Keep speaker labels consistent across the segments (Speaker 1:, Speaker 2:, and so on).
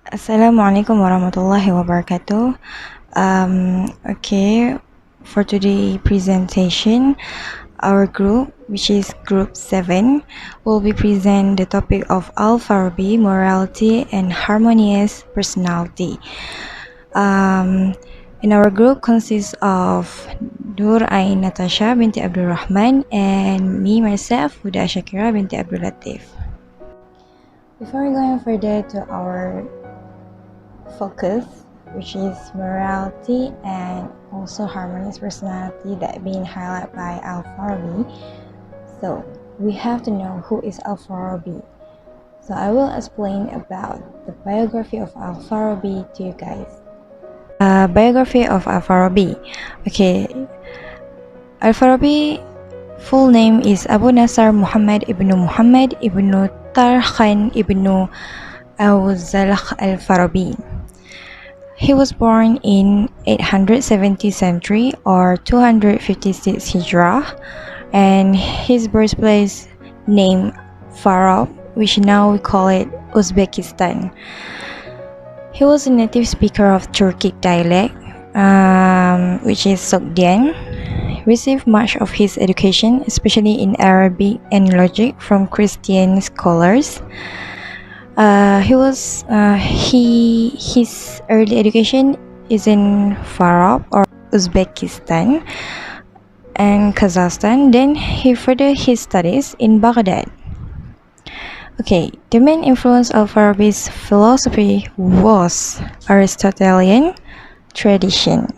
Speaker 1: Assalamualaikum warahmatullahi wabarakatuh. Okay, for today presentation, our group, which is group 7, will be present the topic of Farabi, morality and harmonious personality. In our group consists of Nurain, Natasha binti Abdul Rahman, and me myself, Huda Assyakirah binti Abdul Latif. Before going further to our focus, which is morality and also harmonious personality that being highlighted by Farabi. So we have to know who is Farabi. So I will explain about the biography of Farabi to you guys. Biography of Farabi. Okay, Farabi full name is Abu Nasr Muhammad ibn Tarkhan ibn Awzalakh al-Farabi. He was born in 870 century or 256 Hijrah, and his birthplace name Farab, which now we call it Uzbekistan. He was a native speaker of Turkic dialect, which is Sogdian. Received much of his education, especially in Arabic and logic, from Christian scholars. His early education is in Farab or Uzbekistan and Kazakhstan. Then he furthered his studies in Baghdad. Okay, the main influence of Farabi's philosophy was Aristotelian tradition.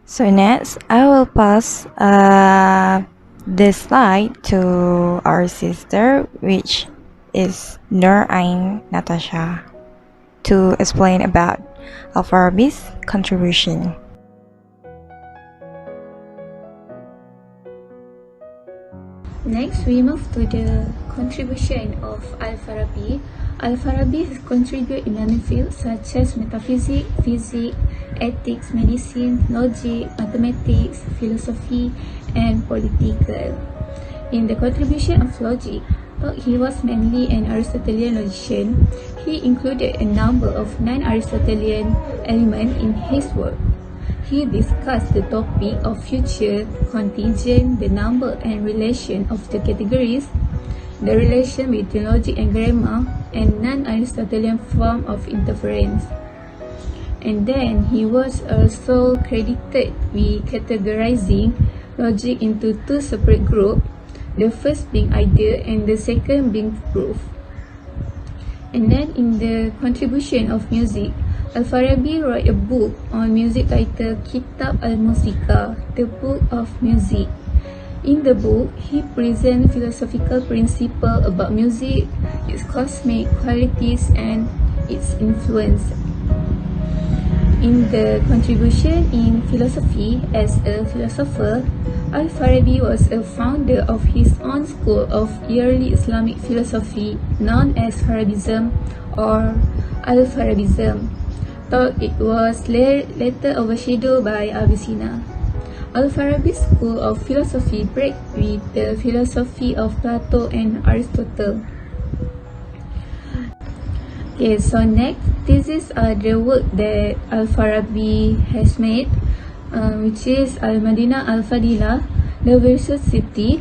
Speaker 1: So next, I will pass the slide to our sister, which is Nurain Natasha, to explain about Farabi's contribution.
Speaker 2: Next, we move to the contribution of Farabi. Farabi has contributed in many fields such as metaphysics, physics, ethics, medicine, logic, mathematics, philosophy, and political. In the contribution of logic, he was mainly an Aristotelian logician. He included a number of non-Aristotelian elements in his work. He discussed the topic of future, contingent, the number and relation of the categories, the relation between logic and grammar, and non-Aristotelian form of inference. And then he was also credited with categorizing logic into two separate groups, the first being idea and the second being proof. And then in the contribution of music, Farabi wrote a book on music titled Kitab al-Musika, the Book of Music. In the book, he presents philosophical principles about music, its cosmic qualities, and its influence. In the contribution in philosophy, as a philosopher, Farabi was a founder of his own school of early Islamic philosophy known as Farabism or Al-Farabism, though it was later overshadowed by Avicenna. Farabi's school of philosophy breaks with the philosophy of Plato and Aristotle. Okay, so next, this is the work that Farabi has made, which is Al-Madinah Al-Fadila, The Virtuous City,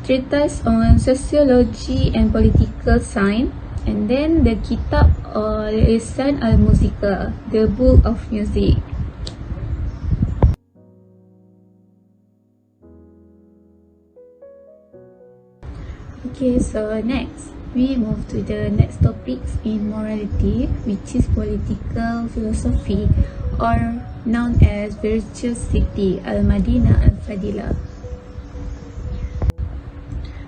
Speaker 2: treatise on sociology and political science, and then the Kitab or Lisan al-Musika, the Book of Music. Okay, so next, we move to the next topics in morality, which is political philosophy, or known as Virtuous City, Al-Madinah Al-Fadila.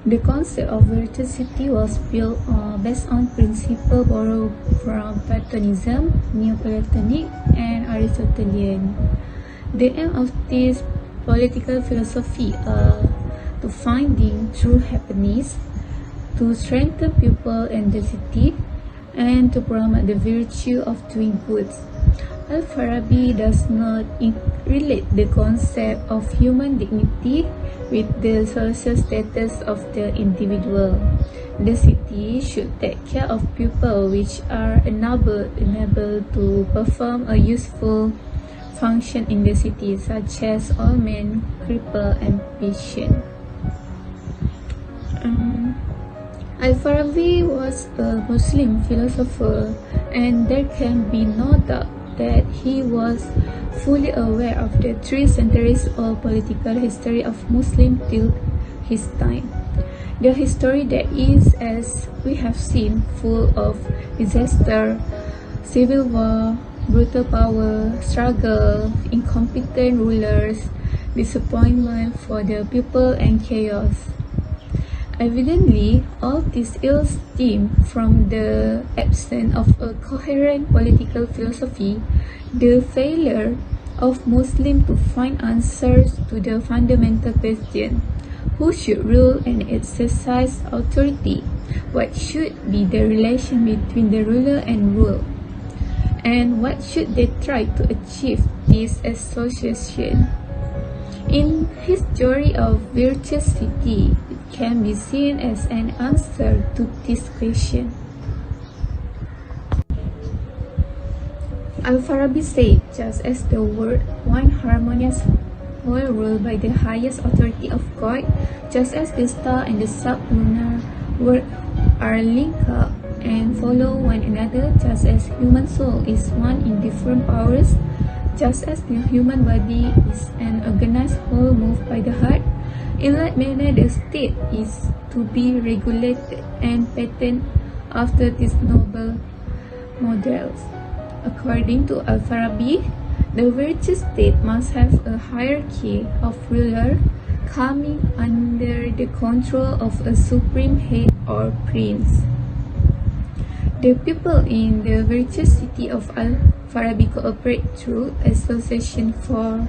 Speaker 2: The concept of virtuous city was built based on principles borrowed from Platonism, Neoplatonic, and Aristotelian. The aim of this political philosophy to finding true happiness, to strengthen people and the city, and to promote the virtue of doing good. Farabi does not relate the concept of human dignity with the social status of the individual. The city should take care of people which are unable to perform a useful function in the city, such as old men, cripple, and patient. Al-Farabi was a Muslim philosopher, and there can be no doubt that he was fully aware of the 3 centuries-old political history of Muslims till his time. The history that is, as we have seen, full of disaster, civil war, brutal power, struggle, incompetent rulers, disappointment for the people, and chaos. Evidently, all these ills stem from the absence of a coherent political philosophy, the failure of Muslims to find answers to the fundamental question: who should rule and exercise authority? What should be the relation between the ruler and ruled? And what should they try to achieve this association? In his theory of virtuous city, it can be seen as an answer to this question. Al-Farabi said, just as the world, one harmonious whole ruled by the highest authority of God, just as the star and the sub-lunar world are linked up and follow one another, just as human soul is one in different powers, just as the human body is an organized whole moved by the heart, in like manner the state is to be regulated and patterned after these noble models. According to Al-Farabi, the virtuous state must have a hierarchy of ruler coming under the control of a supreme head or prince. The people in the virtuous city of Al-Farabi cooperate through association for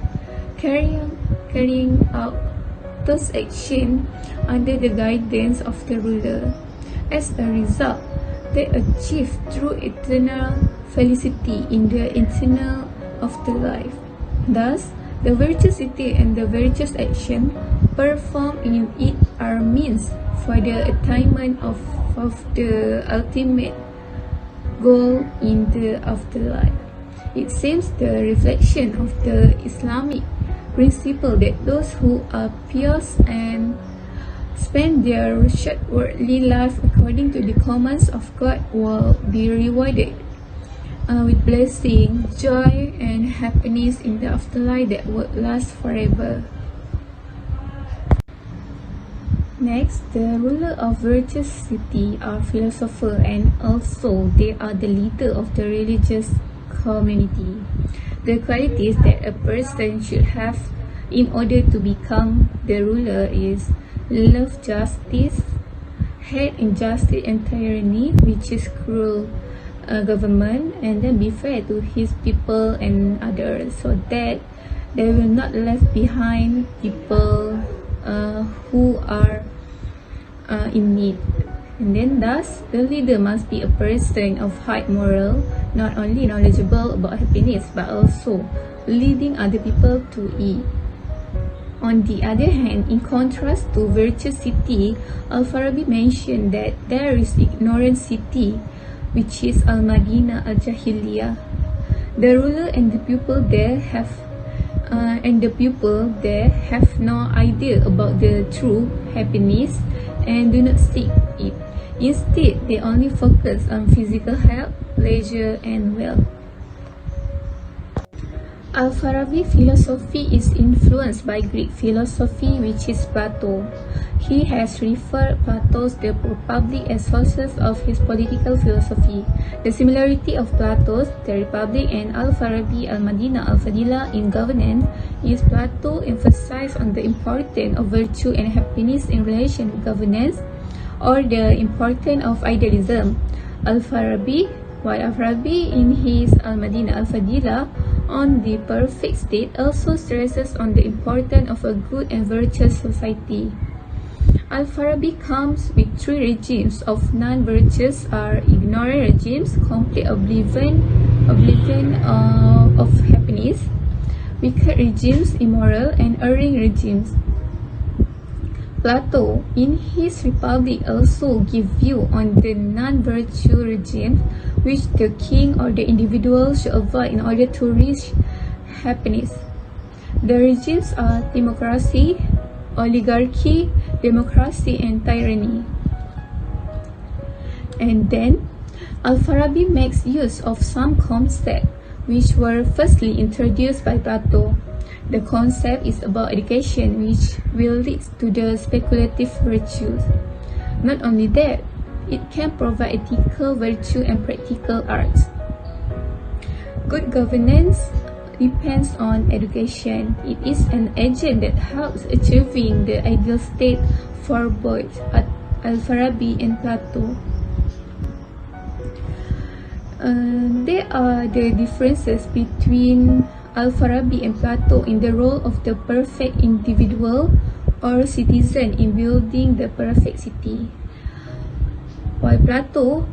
Speaker 2: carrying out those actions under the guidance of the ruler. As a result, they achieve true eternal felicity in the eternal afterlife. Thus, the virtuous city and the virtuous action performed in it are means for the attainment of the ultimate goal in the afterlife. It seems the reflection of the Islamic principle that those who are pious and spend their short worldly life according to the commands of God will be rewarded with blessing, joy, and happiness in the afterlife that will last forever. Next, the ruler of virtuous city are philosophers, and also they are the leader of the religious community. The qualities that a person should have in order to become the ruler is love justice, hate injustice and tyranny, which is cruel government, and then be fair to his people and others, so that they will not left behind people who are in need. And then thus, the leader must be a person of high moral, not only knowledgeable about happiness, but also leading other people to it. On the other hand, in contrast to virtuous city, Al-Farabi mentioned that there is ignorant city, which is Al-Madinah Al-Jahiliyah. The ruler and the people there have no idea about the true happiness and do not seek it. Instead, they only focus on physical health, pleasure, and wealth. Al-Farabi philosophy is influenced by Greek philosophy, which is Plato. He has referred Plato's The Republic as sources of his political philosophy. The similarity of Plato's The Republic and Al-Farabi Al-Madinah Al-Fadila in governance is Plato emphasized on the importance of virtue and happiness in relation to governance, or the importance of idealism. Al-Farabi in his Al-Madinah Al-Fadila on the perfect state also stresses on the importance of a good and virtuous society. Al-Farabi comes with 3 regimes of non-virtuous are ignorant regimes, complete oblivion of happiness, wicked regimes, immoral and erring regimes. Plato, in his Republic, also gives view on the non-virtue regime which the king or the individual should avoid in order to reach happiness. The regimes are democracy, oligarchy, democracy, and tyranny. And then, Al-Farabi makes use of some concepts which were firstly introduced by Plato. The concept is about education, which will lead to the speculative virtues. Not only that, it can provide ethical virtue and practical arts. Good governance depends on education. It is an agent that helps achieving the ideal state for both Al-Farabi and Plato. There are the differences between Al-Farabi and Plato in the role of the perfect individual or citizen in building the perfect city. While Plato,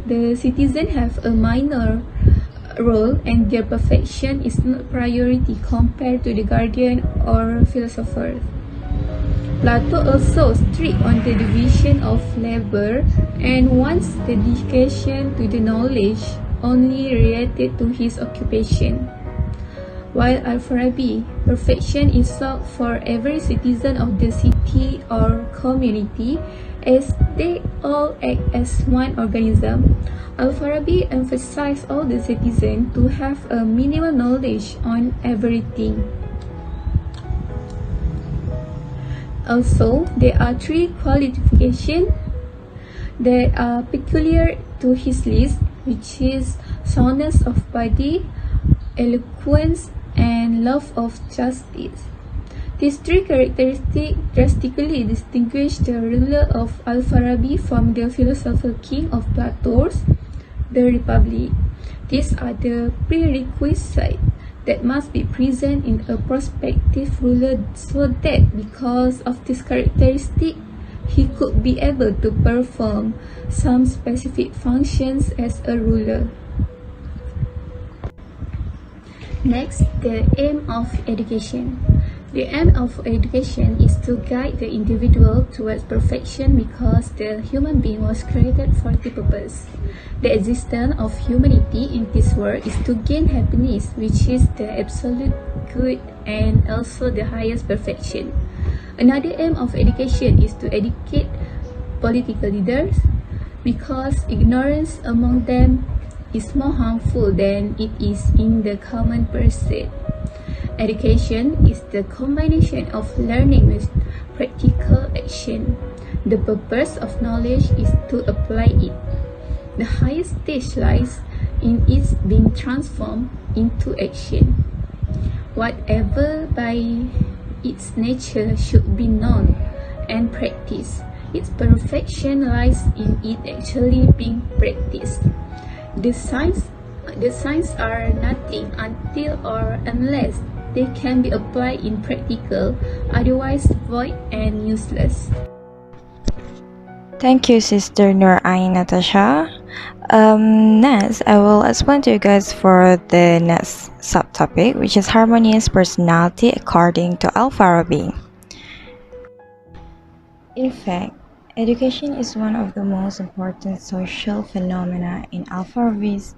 Speaker 2: the citizen have a minor role and their perfection is not priority compared to the guardian or philosopher. Plato also strict on the division of labor and wants the dedication to the knowledge only related to his occupation. While Al-Farabi, perfection is sought for every citizen of the city or community as they all act as one organism. Al-Farabi emphasized all the citizens to have a minimal knowledge on everything. Also, there are three qualifications that are peculiar to his list, which is soundness of body, eloquence, and love of justice. These three characteristics drastically distinguish the ruler of Al-Farabi from the philosopher king of Plato's The Republic. These are the prerequisites that must be present in a prospective ruler so that because of this characteristic, he could be able to perform some specific functions as a ruler. Next, the aim of education. The aim of education is to guide the individual towards perfection because the human being was created for the purpose. The existence of humanity in this world is to gain happiness, which is the absolute good and also the highest perfection. Another aim of education is to educate political leaders because ignorance among them is more harmful than it is in the common person. Education is the combination of learning with practical action. The purpose of knowledge is to apply it. The highest stage lies in its being transformed into action. Whatever by its nature should be known and practiced, its perfection lies in it actually being practiced. The signs are nothing until or unless they can be applied in practical, otherwise void and useless.
Speaker 1: Thank you, Sister Nurain Natasha. Next, I will explain to you guys for the next subtopic, which is harmonious personality according to Al-Farabi. In fact, education is one of the most important social phenomena in Al-Farabi's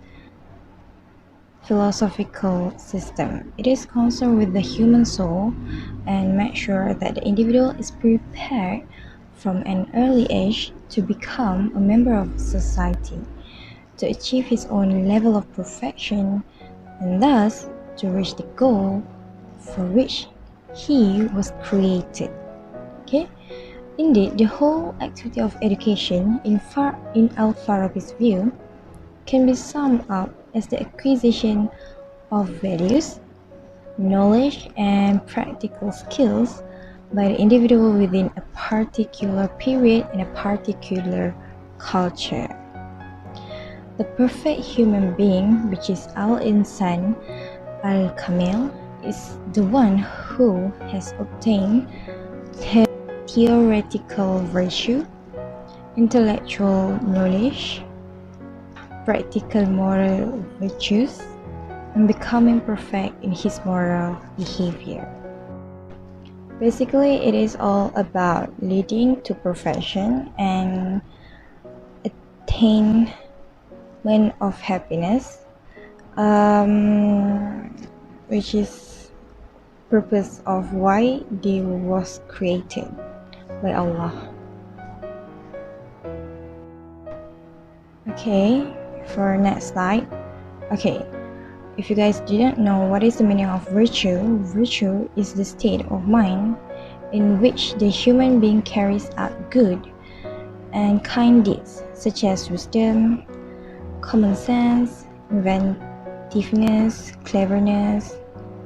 Speaker 1: philosophical system. It is concerned with the human soul and makes sure that the individual is prepared from an early age to become a member of society, to achieve his own level of perfection, and thus to reach the goal for which he was created. Okay? Indeed, the whole activity of education in Al-Farabi's view can be summed up as the acquisition of values, knowledge, and practical skills by the individual within a particular period and a particular culture. The perfect human being, which is Al-Insan Al-Kamil, is the one who has obtained theoretical virtue, intellectual knowledge, practical moral virtues, and becoming perfect in his moral behavior. Basically, it is all about leading to perfection and attainment of happiness, which is purpose of why they was created by Allah. Okay, for next slide. Okay, if you guys didn't know what is the meaning of virtue, virtue is the state of mind in which the human being carries out good and kind deeds such as wisdom, common sense, inventiveness, cleverness,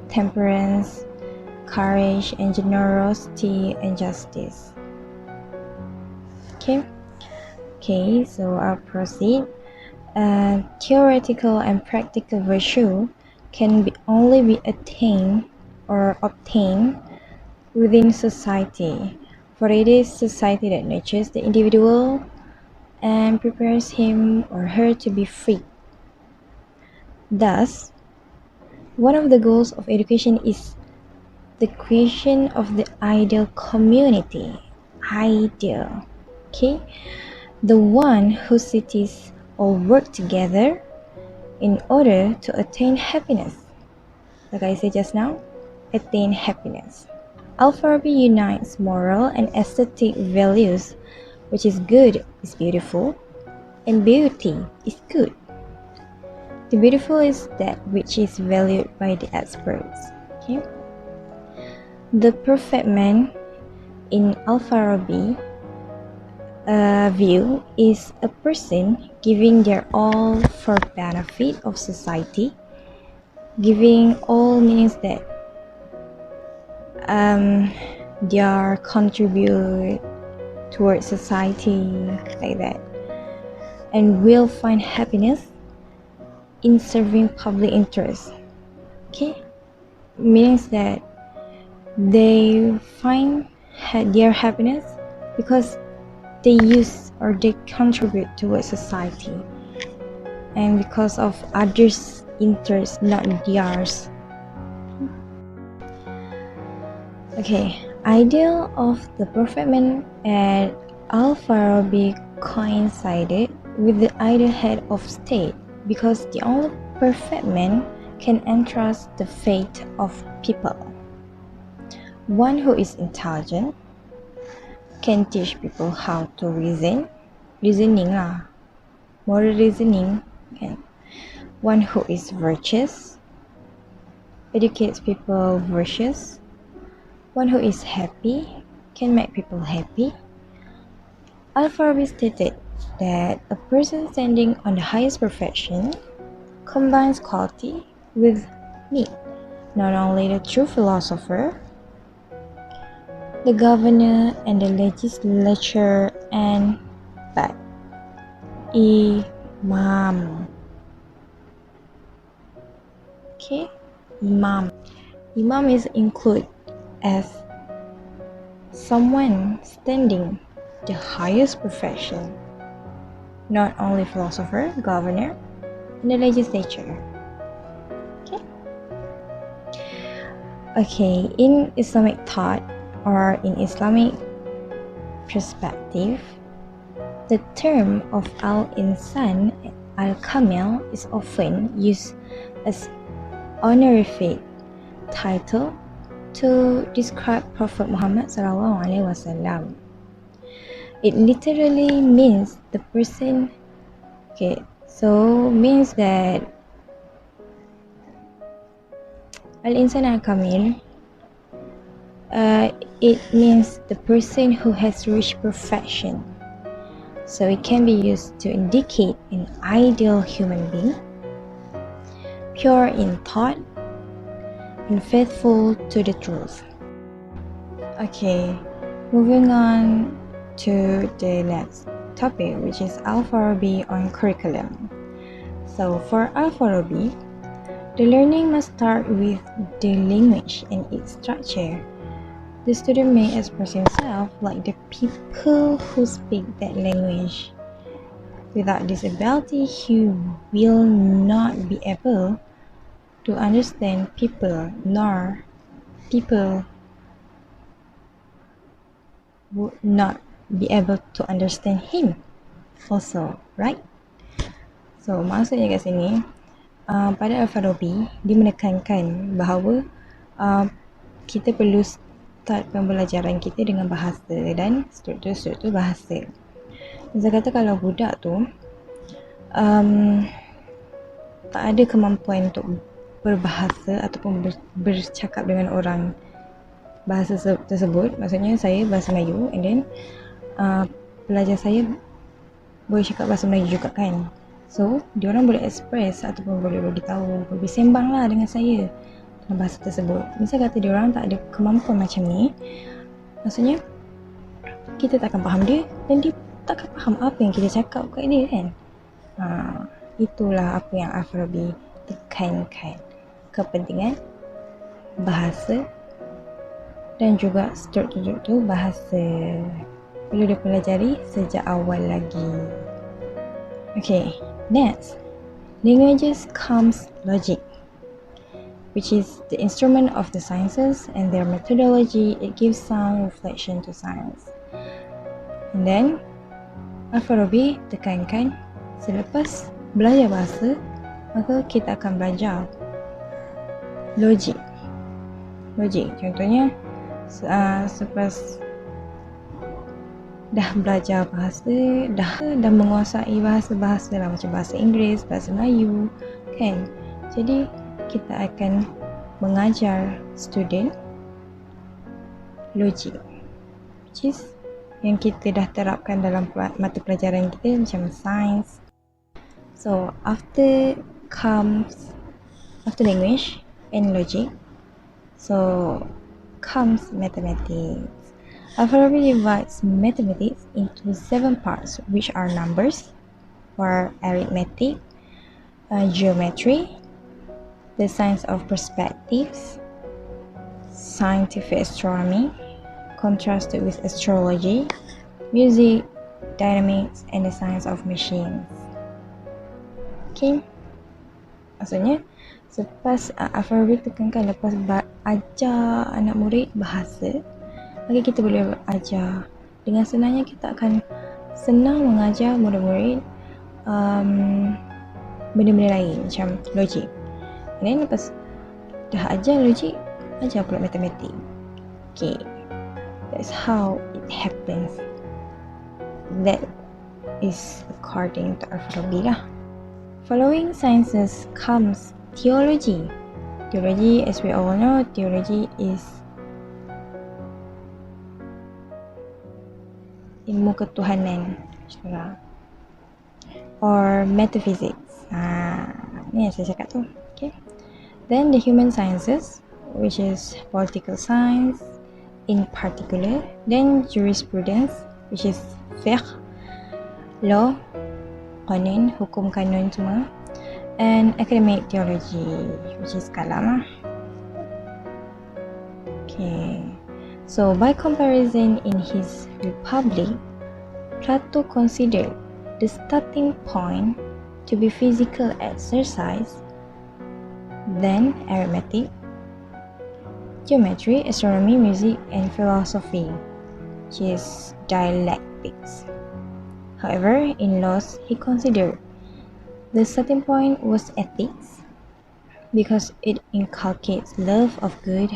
Speaker 1: temperance, courage, and generosity and justice. Okay, so I'll proceed. Theoretical and practical virtue can only be attained or obtained within society, for it is society that nurtures the individual and prepares him or her to be free. Thus, one of the goals of education is the creation of the ideal community. Ideal. Okay? The one whose cities all work together in order to attain happiness. Like I said just now, attain happiness. Al-Farabi unites moral and aesthetic values, which is good is beautiful, and beauty is good. The beautiful is that which is valued by the experts. Okay? The perfect man in Al-Farabi view is a person giving their all for benefit of society, giving all means that they are contribute towards society like that, and will find happiness in serving public interest. Okay, means that they find their happiness because they use or they contribute towards society, and because of others' interests, not theirs. Okay, ideal of the perfect man at Al-Farabi coincided with the ideal head of state, because the only perfect man can entrust the fate of people. One who is intelligent can teach people how to reasoning lah, moral reasoning. And one who is virtuous educates people virtuous. One who is happy can make people happy. Al-Farabi stated that a person standing on the highest perfection combines quality with need. Not only the true philosopher, the governor and the legislature, and but Imam. Okay, Imam. Imam is included as someone standing the highest perfection, not only philosopher, governor, and the legislature. Okay, in Islamic thought or in Islamic perspective, the term of al-insan, al-kamil, is often used as honorific title to describe Prophet Muhammad SAW. It literally means the person. Okay, so means that al-insan al-kamil, it means the person who has reached perfection. So it can be used to indicate an ideal human being, pure in thought and faithful to the truth. Okay, moving on to the next topic, which is Al-Farabi on curriculum. So for Al-Farabi, the learning must start with the language and its structure. The student may express himself like the people who speak that language. Without this ability, he will not be able to understand people, nor people would not be able to understand him also, right? So maksudnya kat sini, pada Farabi dia menekankan bahawa kita perlu start pembelajaran kita dengan bahasa dan struktur bahasa. Saya kata kalau budak tu tak ada kemampuan untuk berbahasa ataupun bercakap dengan orang bahasa tersebut, maksudnya saya bahasa Melayu and then pelajar saya boleh cakap bahasa Melayu juga kan. So, diorang boleh express ataupun boleh beritahu, boleh sembang lah dengan saya dalam bahasa tersebut. Misal kata diorang tak ada kemampuan macam ni, maksudnya kita takkan faham dia dan dia takkan faham apa yang kita cakap kat dia kan. Itulah apa yang Farabi tekankan, kepentingan bahasa dan juga struktur bahasa perlu dipelajari sejak awal lagi. Okay, next, languages comes logic, which is the instrument of the sciences and their methodology. It gives some reflection to science. And then Farabi tekankan selepas belajar bahasa, maka kita akan belajar logik. Contohnya selepas dah belajar bahasa, dah menguasai bahasa-bahasa lah, macam bahasa Inggeris, bahasa Melayu kan. Jadi kita akan mengajar student logik, which is yang kita dah terapkan dalam mata pelajaran kita macam science. So after language and logic, so comes mathematics. Farabi divides mathematics into 7 parts, which are numbers or arithmetic, geometry, the science of perspectives, scientific astronomy, contrasted with astrology, music, dynamics, and the science of machines. Okay, maksudnya selepas Farabi tekankan lepas ajar anak murid bahasa, maka kita boleh ajar dengan senangnya, kita akan senang mengajar murid-murid benda-benda lain macam logik. Dan lepas dah ajar logik, ajar pula matematik. Okay, that's how it happens. That is according to Farabi lah. Following sciences comes theology. Theology, as we all know, theology is ilmu ketuhanan, or metaphysics. Ni yang saya cakap tu. Okay. Then the human sciences, which is political science in particular. Then jurisprudence, which is fiqh, law, qanun, hukum kanun semua. And academic theology, which is kalam. Okay. So by comparison, in his Republic, Plato considered the starting point to be physical exercise, then arithmetic, geometry, astronomy, music, and philosophy, which is dialectics. However, in laws, he considered the starting point was ethics because it inculcates love of good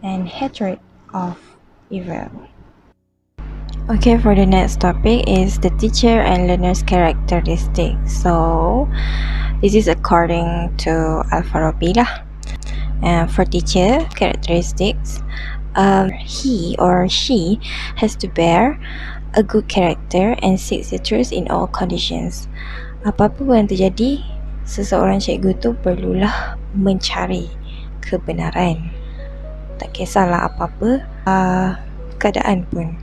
Speaker 1: and hatred of evil. Okay, for the next topic is the teacher and learner's characteristics. So this is according to Farabi lah. For teacher characteristics, he or she has to bear a good character and seeks the truth in all conditions. Apa-apa pun yang terjadi, seseorang cikgu tu perlulah mencari kebenaran, tak kisahlah apa-apa keadaan pun.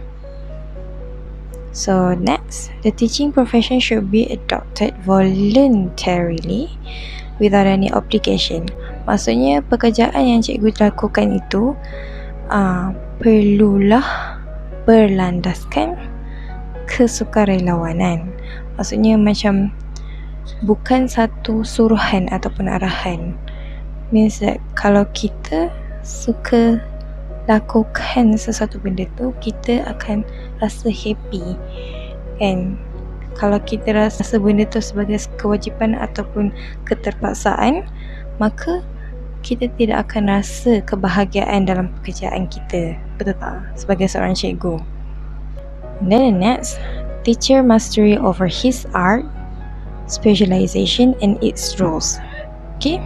Speaker 1: So next, the teaching profession should be adopted voluntarily without any obligation. Maksudnya pekerjaan yang cikgu lakukan itu perlulah berlandaskan kesukarelawanan. Maksudnya macam bukan satu suruhan ataupun arahan. Means that kalau kita suka lakukan sesuatu benda tu, kita akan rasa happy kan. Kalau kita rasa benda tu sebagai kewajipan ataupun keterpaksaan, maka kita tidak akan rasa kebahagiaan dalam pekerjaan kita. Betul tak? Sebagai seorang cikgu. And then the next, teacher mastery over his art, specialization and its rules. Okay?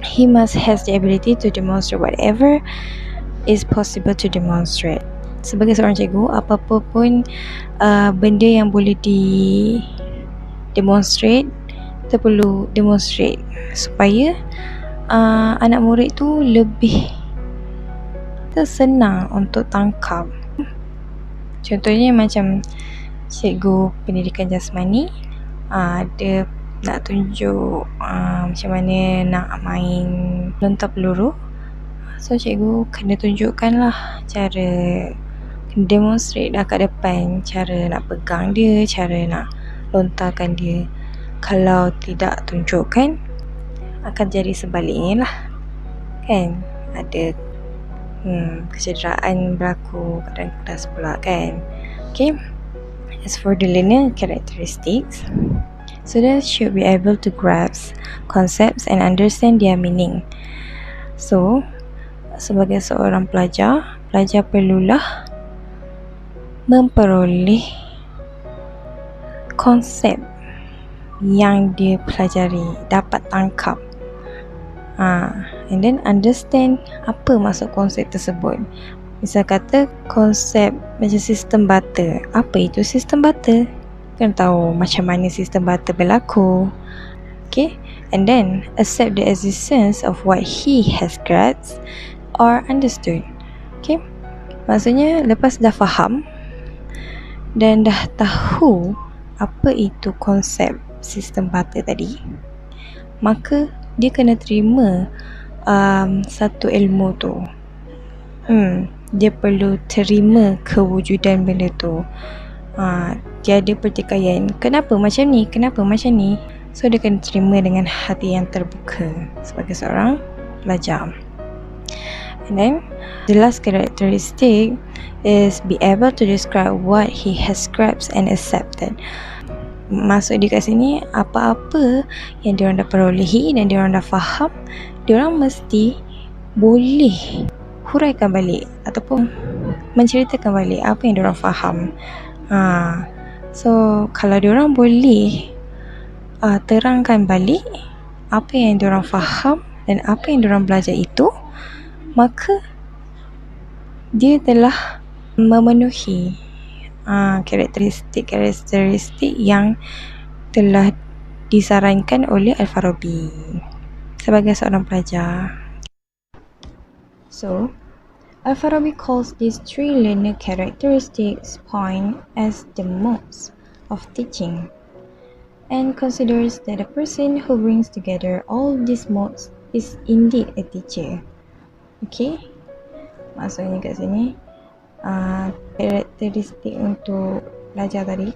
Speaker 1: He must have the ability to demonstrate whatever is possible to demonstrate. Sebagai seorang cikgu, apa-apa pun benda yang boleh demonstrate, kita perlu demonstrate supaya anak murid tu lebih senang untuk tangkap. Contohnya macam cikgu pendidikan jasmani, dia nak tunjuk macam mana nak main lontar peluru. So cikgu kena tunjukkan lah cara, kena demonstrate dah kat depan cara nak pegang dia, cara nak lontarkan dia. Kalau tidak tunjukkan, akan jadi sebaliknya lah kan. Ada kecederaan berlaku kat dalam kelas pula kan. Okay. As for the learner characteristics, students should be able to grasp concepts and understand their meaning. So, sebagai seorang pelajar perlulah memperoleh konsep yang dia pelajari, dapat tangkap, and then understand apa maksud konsep tersebut. Misal kata konsep macam sistem butter. Apa itu sistem butter? Kena tahu macam mana sistem butter berlaku. Okay, and then accept the existence of what he has grasped or understood. Okay, maksudnya lepas dah faham dan dah tahu apa itu konsep sistem butter tadi, maka dia kena terima satu ilmu tu. Dia perlu terima kewujudan benda tu. Tiada pertikaian, kenapa macam ni, kenapa macam ni. So dia kena terima dengan hati yang terbuka sebagai seorang pelajar. And then the last characteristic is be able to describe what he has grasped and accepted. Maksud dia kat sini, apa-apa yang diorang dah perolehi dan diorang dah faham, diorang mesti boleh huraikan balik ataupun menceritakan balik apa yang diorang faham. So kalau diorang boleh terangkan balik apa yang diorang faham dan apa yang diorang belajar itu, maka dia telah memenuhi karakteristik yang telah disarankan oleh Farabi sebagai seorang pelajar. So, Farabi calls these three learner characteristics point as the modes of teaching and considers that a person who brings together all these modes is indeed a teacher. Okay? Maksudnya kat sini, karakteristik untuk belajar tadi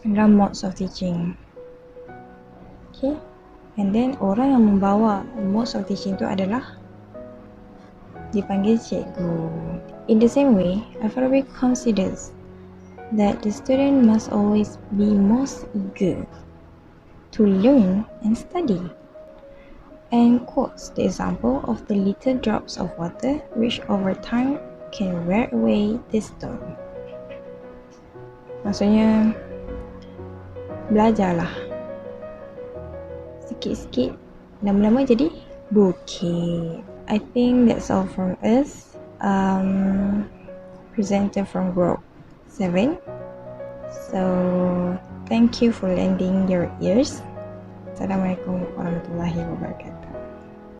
Speaker 1: adalah modes of teaching. Okay? And then orang yang membawa modes of teaching itu adalah dipanggil cikgu. In the same way, Farabi considers that the student must always be most eager to learn and study, and quotes the example of the little drops of water which over time can wear away the stone. Maksudnya, belajarlah sikit-sikit, lama-lama jadi bukit. I think that's all from us. Presenter from group 7. So, thank you for lending your ears. Assalamualaikum warahmatullahi wabarakatuh.